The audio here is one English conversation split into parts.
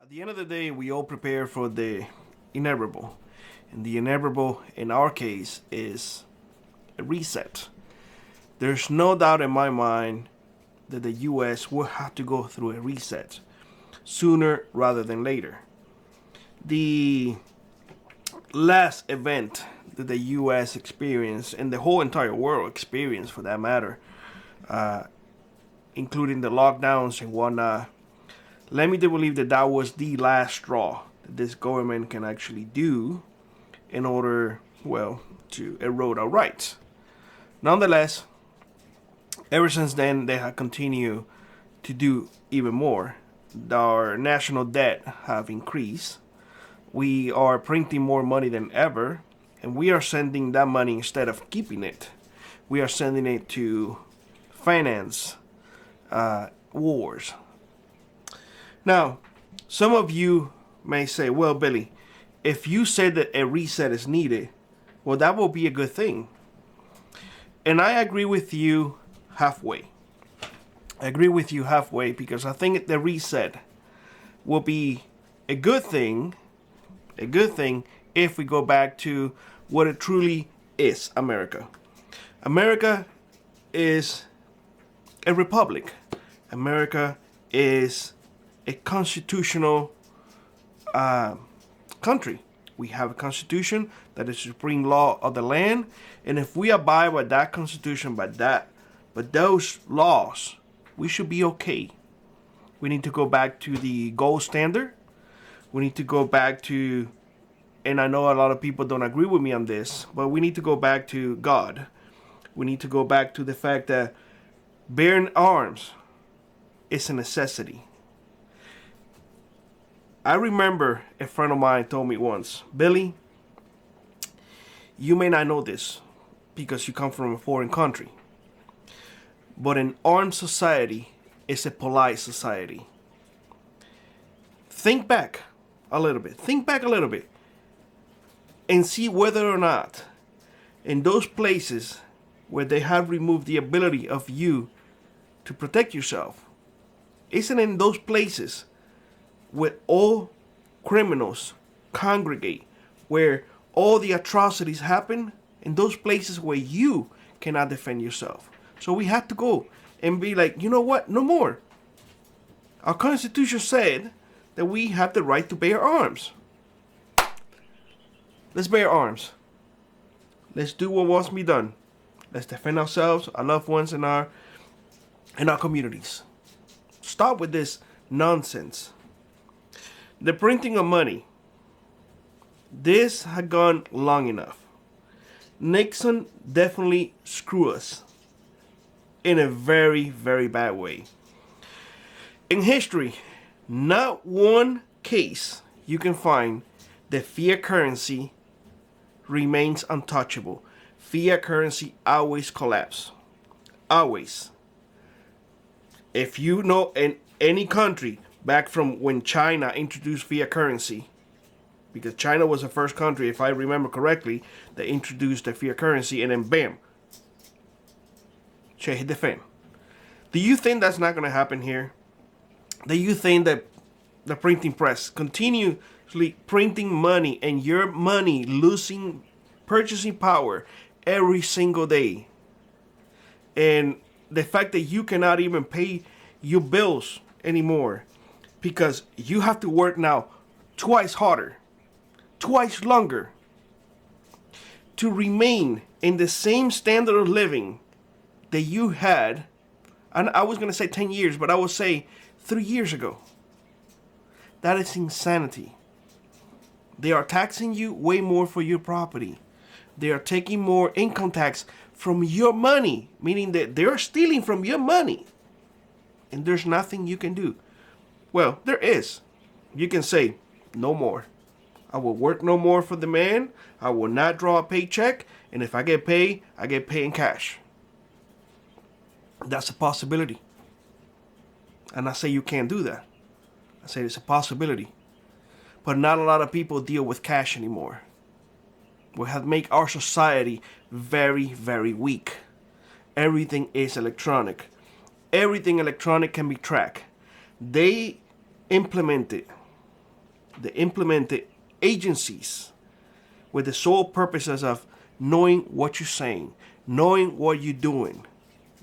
At the end of the day, we all prepare for the inevitable. And the inevitable, in our case, is a reset. There's no doubt in my mind that the U.S. will have to go through a reset sooner rather than later. The last event that the U.S. experienced, and the whole entire world experienced for that matter, including the lockdowns and whatnot, let me to believe that that was the last straw that this government can actually do in order, well, to erode our rights. Nonetheless, ever since then, they have continued to do even more. Our national debt have increased. We are printing more money than ever, and we are sending that money, instead of keeping it, we are sending it to finance wars. Now, some of you may say, well, Billy, if you said that a reset is needed, well, that will be a good thing. And I agree with you halfway. I agree with you halfway because I think the reset will be a good thing if we go back to what it truly is, America. America is a republic. America is a constitutional country. We have a constitution that is the supreme law of the land, and if we abide by that constitution, by those laws, we should be okay. We need to go back to the gold standard. We need to go back to, and I know a lot of people don't agree with me on this, but we need to go back to God. We need to go back to the fact that bearing arms is a necessity. I remember a friend of mine told me once, Billy, you may not know this because you come from a foreign country, but an armed society is a polite society. Think back a little bit. And see whether or not in those places where they have removed the ability of you to protect yourself, isn't in those places where all criminals congregate, where all the atrocities happen, in those places where you cannot defend yourself. So we have to go and be like, you know what? No more. Our Constitution said that we have the right to bear arms. Let's bear arms. Let's do what must be done. Let's defend ourselves, our loved ones, and our communities. Stop with this nonsense. The printing of money. This had gone long enough. Nixon definitely screwed us in a very, very bad way. In history, not one case you can find that fiat currency remains untouchable. Fiat currency always collapses. Always. If you know in any country back from when China introduced fiat currency, because China was the first country, if I remember correctly, that introduced the fiat currency, and then bam, shit hit the fan. Do you think that's not going to happen here? Do you think that the printing press continuously printing money and your money losing purchasing power every single day, and the fact that you cannot even pay your bills anymore because you have to work now twice harder, twice longer to remain in the same standard of living that you had, and I was going to say 10 years, but I would say 3 years ago. That is insanity. They are taxing you way more for your property. They are taking more income tax from your money, meaning that they're stealing from your money. And there's nothing you can do. Well, there is. You can say, no more. I will work no more for the man. I will not draw a paycheck. And if I get paid, I get paid in cash. That's a possibility. And I say you can't do that. I say it's a possibility. But not a lot of people deal with cash anymore. We have made our society very, very weak. Everything is electronic. Everything electronic can be tracked. They implemented the implemented agencies with the sole purposes of knowing what you're saying, knowing what you're doing,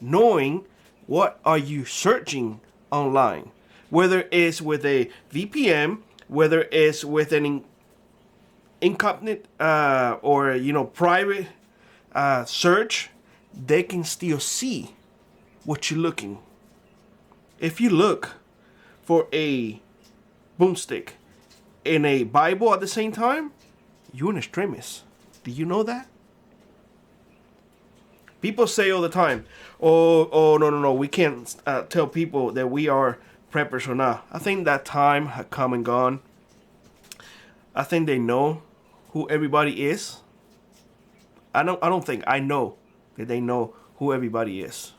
knowing what are you searching online, whether it's with a VPN, whether it's with an incognito or private search, they can still see what you're looking. If you look for a boomstick and a Bible at the same time, you're an extremist. Do you know that? People say all the time, oh, no, we can't tell people that we are preppers or not. I think that time had come and gone. I think they know who everybody is. I know that they know who everybody is.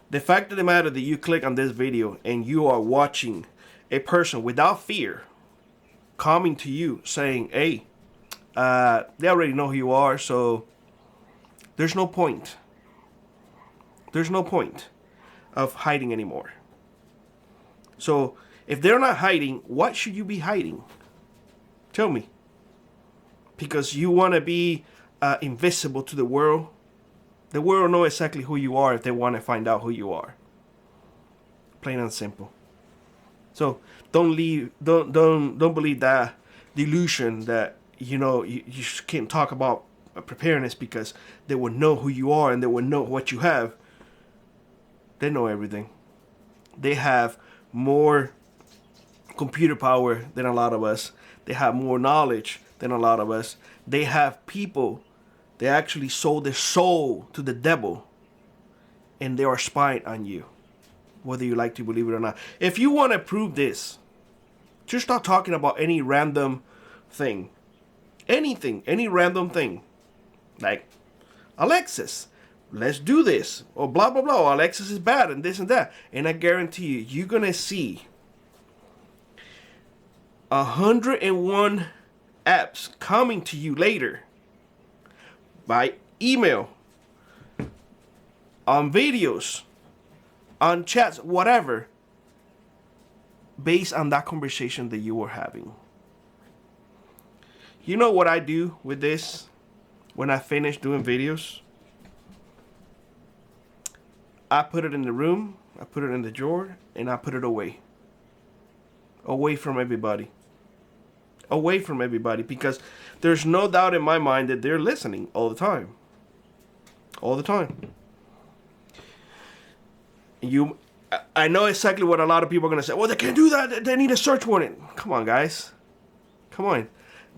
The fact of the matter that you click on this video and you are watching a person without fear coming to you saying, hey, they already know who you are, so there's no point. There's no point of hiding anymore. So if they're not hiding, what should you be hiding? Tell me. Because you want to be invisible to the world. The world will know exactly who you are if they want to find out who you are. Plain and simple. So don't believe that delusion that you can't talk about preparedness because they will know who you are and they will know what you have. They know everything. They have more computer power than a lot of us. They have more knowledge than a lot of us. They have people. They actually sold their soul to the devil, and they are spying on you, whether you like to believe it or not. If you want to prove this, just start talking about any random thing. Anything, any random thing. Like, Alexis, let's do this. Or blah, blah, blah. Alexis is bad and this and that. And I guarantee you, you're going to see 101 apps coming to you later by email, on videos, on chats, whatever, based on that conversation that you were having. You know what I do with this when I finish doing videos? I put it in the room, I put it in the drawer, and I put it away. Away from everybody. Away from everybody, because there's no doubt in my mind that they're listening all the time. All the time. I know exactly what a lot of people are going to say. Well, they can't do that. They need a search warrant. Come on, guys. Come on.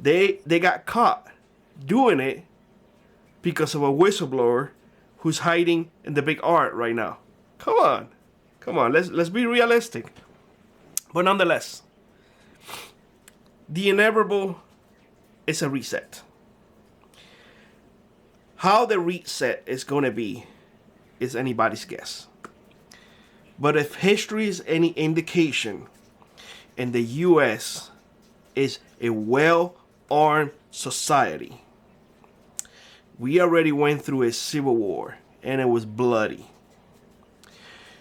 They got caught doing it because of a whistleblower who's hiding in the big art right now. Come on. Come on. Let's be realistic. But nonetheless, the inevitable is a reset. How the reset is going to be is anybody's guess. But if history is any indication, and the U.S. is a well-armed society, we already went through a civil war, and it was bloody.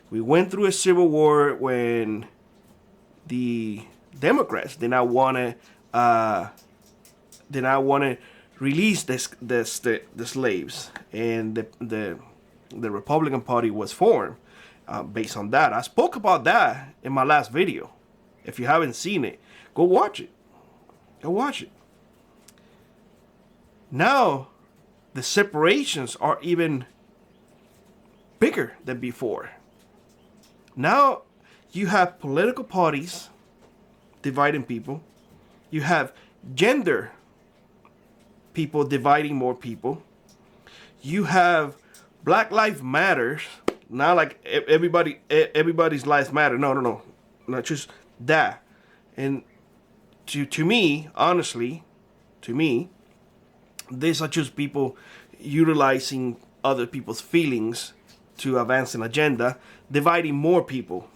We went through a civil war when the Democrats did not want to release the slaves, and the Republican Party was formed based on that. I spoke about that in my last video. If you haven't seen it, go watch it. Go watch it. Now, the separations are even bigger than before. Now, you have political parties dividing people. You have gender people dividing more people. You have Black Lives Matter. Not like everybody's lives matter. No. Not just that. And to me, honestly, these are just people utilizing other people's feelings to advance an agenda, dividing more people.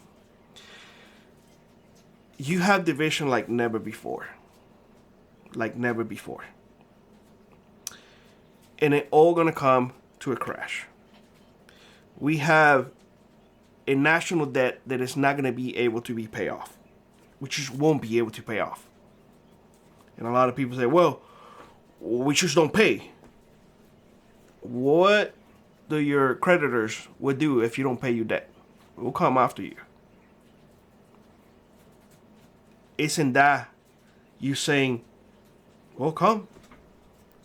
You have division like never before. Like never before. And it all gonna come to a crash. We have a national debt that is not gonna be able to be paid off. which you won't be able to pay off. And a lot of people say, well, we just don't pay. What do your creditors would do if you don't pay your debt? We'll come after you. Isn't that you saying, well, come?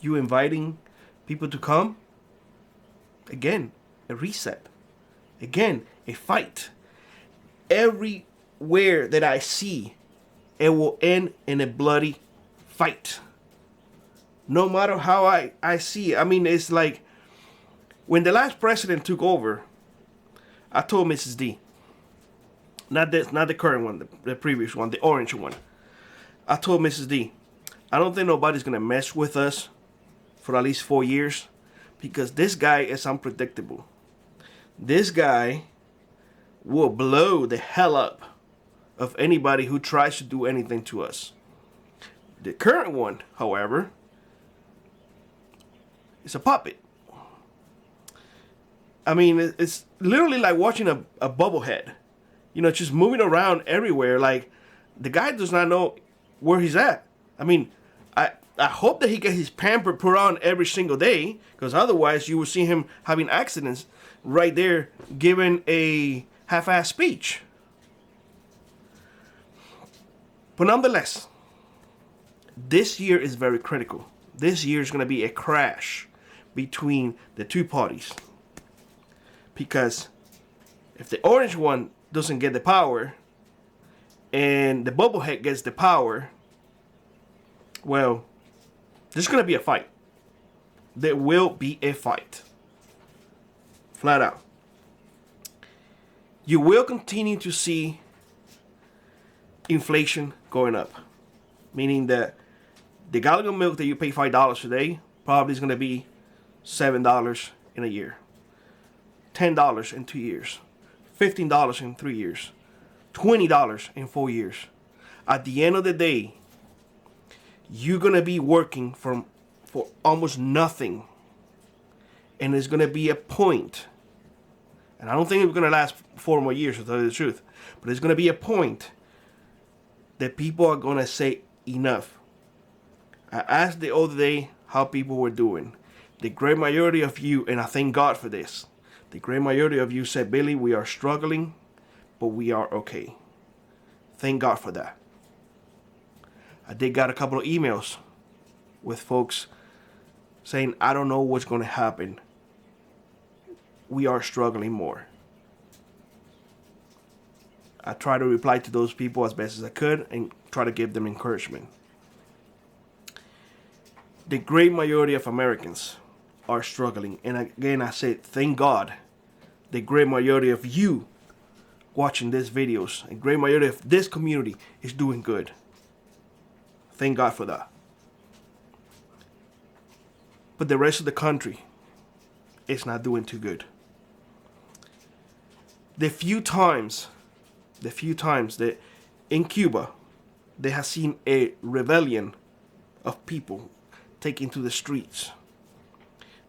You inviting people to come? Again, a reset. Again, a fight. Everywhere that I see, it will end in a bloody fight. No matter how I see it. I mean, it's like when the last president took over, I told Mrs. D, not the current one, the previous one, the orange one. I told Mrs. D, I don't think nobody's gonna mess with us for at least 4 years, because this guy is unpredictable. This guy will blow the hell up of anybody who tries to do anything to us. The current one, however, is a puppet. I mean, it's literally like watching a bubblehead. You know, just moving around everywhere. Like, the guy does not know where he's at. I mean, I hope that he gets his pamper put on every single day, because otherwise you will see him having accidents right there giving a half-assed speech. But nonetheless, this year is very critical. This year is going to be a crash between the two parties. Because if the orange one doesn't get the power and the bubblehead gets the power, well, there's going to be a fight. There will be a fight. Flat out. You will continue to see inflation going up. Meaning that the gallon of milk that you pay $5 today probably is going to be $7 in a year. $10 in 2 years. $15 in 3 years. $20 in 4 years. At the end of the day, you're going to be working for almost nothing. And there's going to be a point, and I don't think it's going to last 4 more years, to tell you the truth, but there's going to be a point that people are going to say enough. I asked the other day how people were doing. The great majority of you, and I thank God for this, the great majority of you said, Billy, we are struggling, but we are okay. Thank God for that. I did got a couple of emails with folks saying, I don't know what's going to happen. We are struggling more. I try to reply to those people as best as I could and try to give them encouragement. The great majority of Americans are struggling. And again, I say, thank God, the great majority of you watching these videos, a great majority of this community is doing good. Thank God for that. But the rest of the country is not doing too good. The few times that in Cuba they have seen a rebellion of people taking to the streets,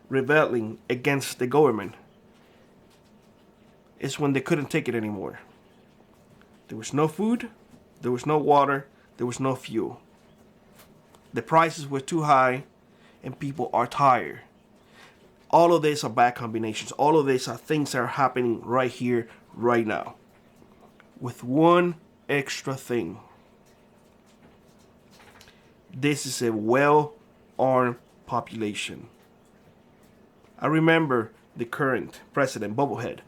rebelling against the government, is when they couldn't take it anymore. There was no food, there was no water, there was no fuel. The prices were too high, and people are tired. All of these are bad combinations. All of these are things that are happening right here, right now. With one extra thing. This is a well-armed population. I remember the current president, Bubblehead,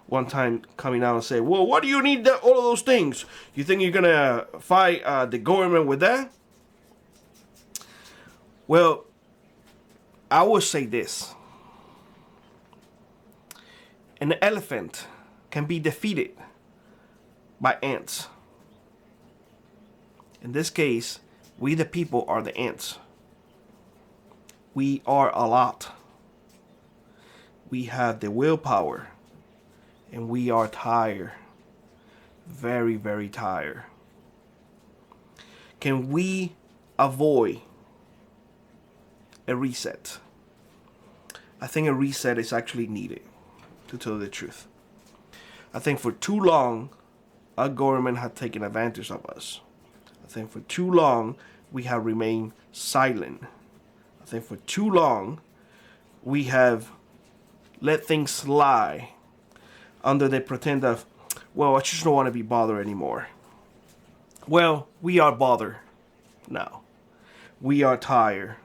one time coming out and say, well, what do you need all of those things? You think you're going to fight the government with that? Well, I would say this. An elephant can be defeated by ants. In this case, we the people are the ants. We are a lot. We have the willpower. And we are tired. Very, very tired. Can we avoid a reset? I think a reset is actually needed, to tell the truth. I think for too long, our government had taken advantage of us. I think for too long we have remained silent. I think for too long we have let things slide under the pretend of, well, I just don't want to be bothered anymore. Well, we are bothered now. We are tired.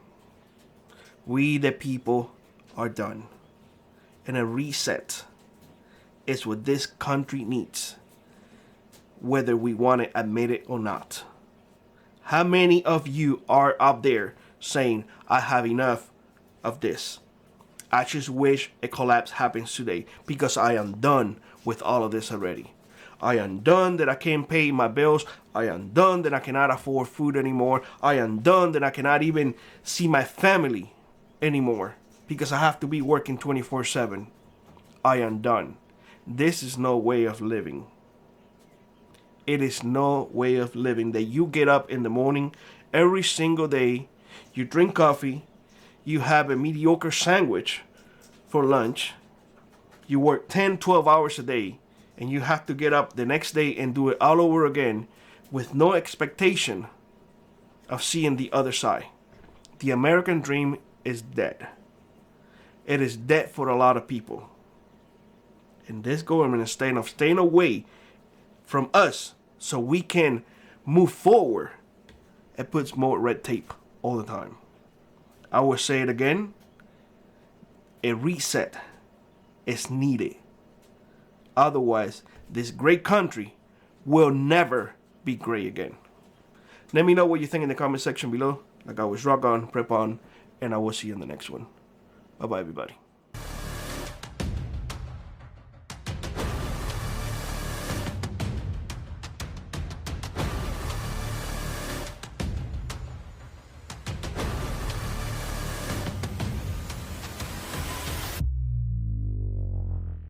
We, the people, are done. And a reset is what this country needs, whether we want to admit it or not. How many of you are up there saying, I have enough of this? I just wish a collapse happens today because I am done with all of this already. I am done that I can't pay my bills. I am done that I cannot afford food anymore. I am done that I cannot even see my family anymore because I have to be working 24/7. I am done. This is no way of living. It is no way of living that you get up in the morning every single day, you drink coffee, you have a mediocre sandwich for lunch, you work 10, 12 hours a day, and you have to get up the next day and do it all over again with no expectation of seeing the other side. The American dream is dead. It is dead for a lot of people. And this government is staying away from us so we can move forward. It puts more red tape all the time. I will say it again. A reset is needed. Otherwise, this great country will never be great again. Let me know what you think in the comment section below. Like always, rock on, prep on, and I will see you in the next one. Bye-bye, everybody.